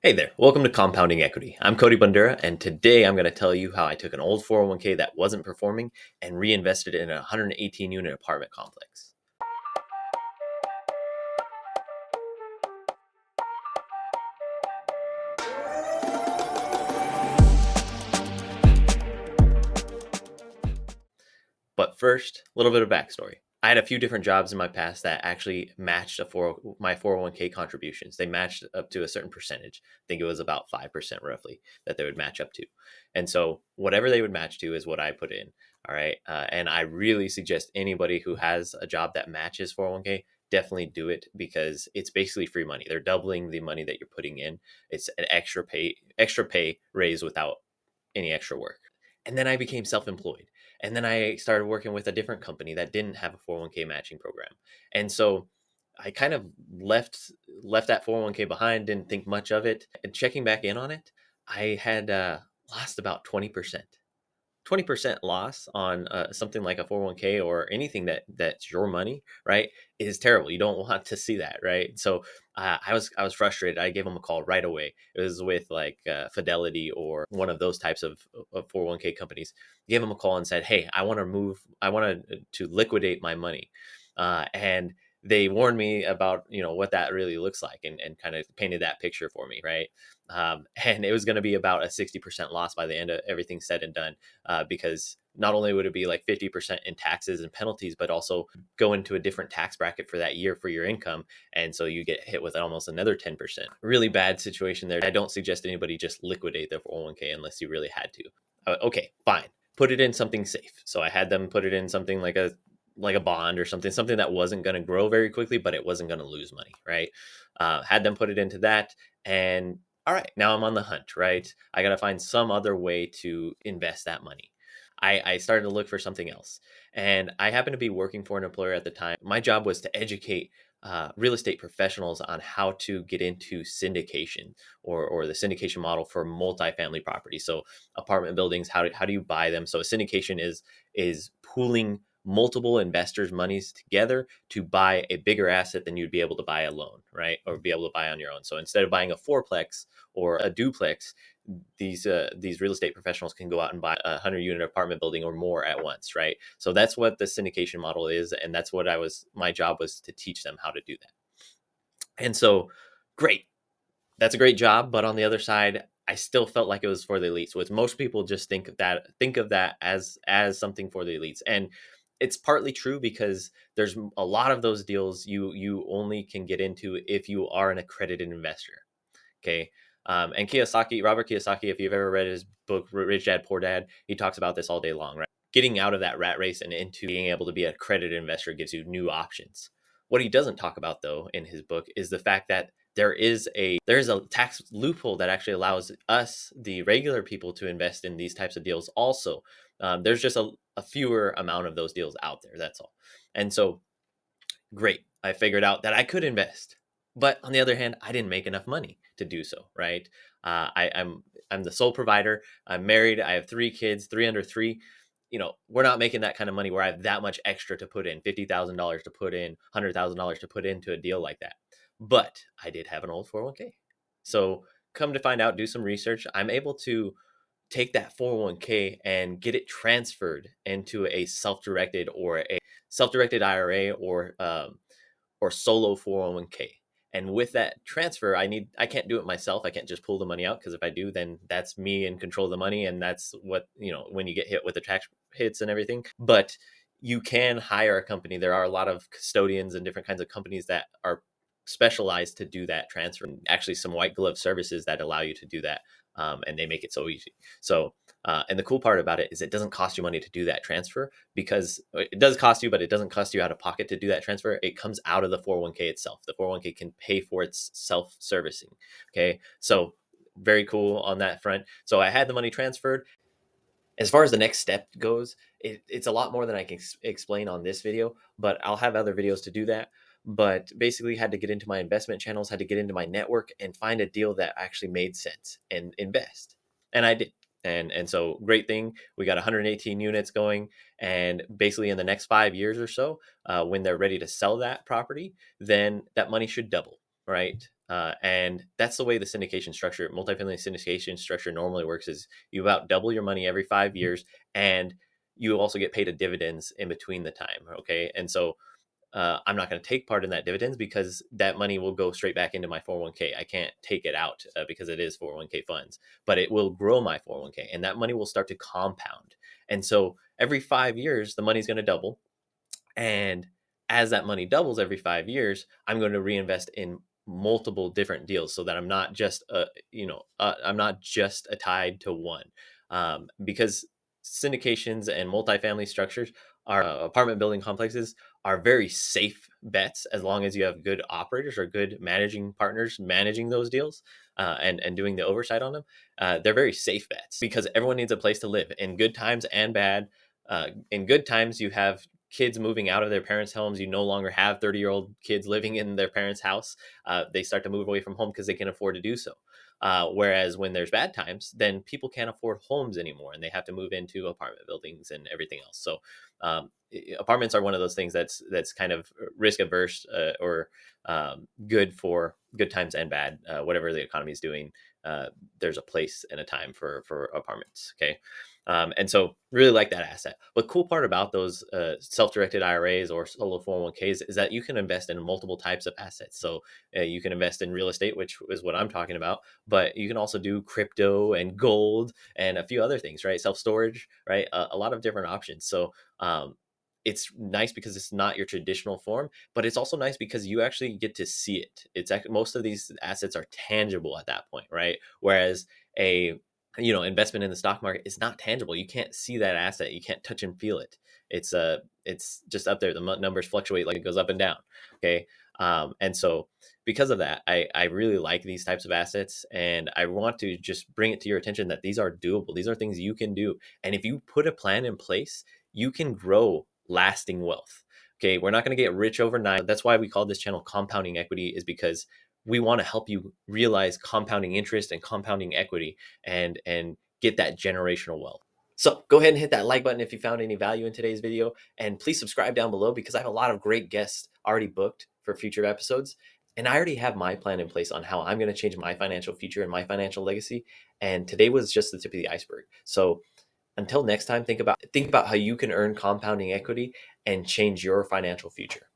Hey there, welcome to Compounding Equity. I'm Cody Bandura, and today I'm going to tell you how I took an old 401k that wasn't performing and reinvested it in a 118 unit apartment complex. But first, a little bit of backstory. I had a few different jobs in my past that actually matched my 401k contributions. They matched up to a certain percentage. I think it was about 5% roughly that they would match up to. And so whatever they would match to is what I put in. All right. And I really suggest anybody who has a job that matches 401k, definitely do it because it's basically free money. They're doubling the money that you're putting in. It's an extra pay raise without any extra work. And then I became self-employed. And then I started working with a different company that didn't have a 401k matching program. And so I kind of left that 401k behind, didn't think much of it. And checking back in on it, I had lost about 20% loss on something like a 401k or anything that's your money, right, is terrible. You don't want to see that, right? So I was frustrated. I gave them a call right away. It was with like Fidelity or one of those types of 401k companies. Gave them a call and said, hey, I want to move. I want to liquidate my money, and they warned me about what that really looks like, and kind of painted that picture for me, right? And it was going to be about a 60% loss by the end of everything said and done, because not only would it be like 50% in taxes and penalties, but also go into a different tax bracket for that year for your income. And so you get hit with almost another 10%. Really bad situation there. I don't suggest anybody just liquidate their 401k unless you really had to. Okay, fine. Put it in something safe. So I had them put it in something like a bond or something that wasn't going to grow very quickly, but it wasn't going to lose money, right? Had them put it into that, and all right, now I'm on the hunt, right? I got to find some other way to invest that money. I started to look for something else. And I happened to be working for an employer at the time. My job was to educate real estate professionals on how to get into syndication, or the syndication model for multifamily property. So apartment buildings, how do you buy them? So a syndication is pooling multiple investors' monies together to buy a bigger asset than you'd be able to buy alone, right? Or be able to buy on your own. So instead of buying a fourplex or a duplex, these real estate professionals can go out and buy a 100 unit apartment building or more at once, right? So that's what the syndication model is, and that's what my job was to teach them how to do that. And so, great, that's a great job, but on the other side, I still felt like it was for the elites. Which most people just think of that as something for the elites, and it's partly true because there's a lot of those deals you only can get into if you are an accredited investor. Okay. And Robert Kiyosaki, if you've ever read his book, Rich Dad, Poor Dad, he talks about this all day long, right? Getting out of that rat race and into being able to be an accredited investor gives you new options. What he doesn't talk about, though, in his book is the fact that there is a tax loophole that actually allows us, the regular people, to invest in these types of deals. Also, there's just a fewer amount of those deals out there. That's all. And so, great, I figured out that I could invest. But on the other hand, I didn't make enough money to do so, right? I'm the sole provider. I'm married. I have 3 kids, 3 under 3. We're not making that kind of money where I have that much extra to put in, $50,000 to put in, $100,000 to put into a deal like that. But I did have an old 401k. So come to find out, do some research. I'm able to take that 401k and get it transferred into a self-directed IRA, or solo 401k. And with that transfer, I can't do it myself. I can't just pull the money out, because if I do, then that's me in control of the money, and that's what, when you get hit with the tax hits and everything. But you can hire a company. There are a lot of custodians and different kinds of companies that are specialized to do that transfer. Actually, some white glove services that allow you to do that, and they make it so easy. So, and the cool part about it is it doesn't cost you money to do that transfer, because it does cost you, but it doesn't cost you out of pocket to do that transfer. It comes out of the 401k itself. The 401k can pay for its self-servicing. Okay, so very cool on that front. So I had the money transferred. As far as the next step goes, it's a lot more than I can explain on this video, but I'll have other videos to do that. But basically, had to get into my investment channels, had to get into my network and find a deal that actually made sense and invest. And I did. And so, great thing, we got 118 units going, and basically in the next 5 years or so, when they're ready to sell that property, then that money should double, right? And that's the way the syndication structure, multifamily syndication structure normally works, is you about double your money every 5 years, and you also get paid a dividends in between the time. Okay. And so I'm not going to take part in that dividends because that money will go straight back into my 401k. I can't take it out because it is 401k funds, but it will grow my 401k, and that money will start to compound. And so every 5 years, the money's going to double. And as that money doubles every 5 years, I'm going to reinvest in multiple different deals so that I'm not just, I'm not just tied to one. Because syndications and multifamily structures, our apartment building complexes, are very safe bets as long as you have good operators or good managing partners managing those deals, and doing the oversight on them. They're very safe bets because everyone needs a place to live in good times and bad. In good times, you have kids moving out of their parents' homes. You no longer have 30-year-old kids living in their parents' house. They start to move away from home because they can afford to do so. Whereas when there's bad times, then people can't afford homes anymore, and they have to move into apartment buildings and everything else. So apartments are one of those things that's kind of risk averse, or good for good times and bad. Whatever the economy is doing, there's a place and a time for apartments. Okay. And so really like that asset. But cool part about those self-directed IRAs or solo 401ks is that you can invest in multiple types of assets. So you can invest in real estate, which is what I'm talking about, but you can also do crypto and gold and a few other things, right? Self-storage, right? A lot of different options. So it's nice because it's not your traditional form, but it's also nice because you actually get to see it. It's actually, most of these assets are tangible at that point, right? Whereas a investment in the stock market is not tangible. You can't see that asset. You can't touch and feel it. It's just up there. The numbers fluctuate, like it goes up and down. Okay. And so because of that, I really like these types of assets, and I want to just bring it to your attention that these are doable. These are things you can do. And if you put a plan in place, you can grow lasting wealth. Okay. We're not going to get rich overnight. That's why we call this channel Compounding Equity, is because we want to help you realize compounding interest and compounding equity, and get that generational wealth. So go ahead and hit that like button if you found any value in today's video, and please subscribe down below because I have a lot of great guests already booked for future episodes. And I already have my plan in place on how I'm going to change my financial future and my financial legacy. And today was just the tip of the iceberg. So until next time, think about how you can earn compounding equity and change your financial future.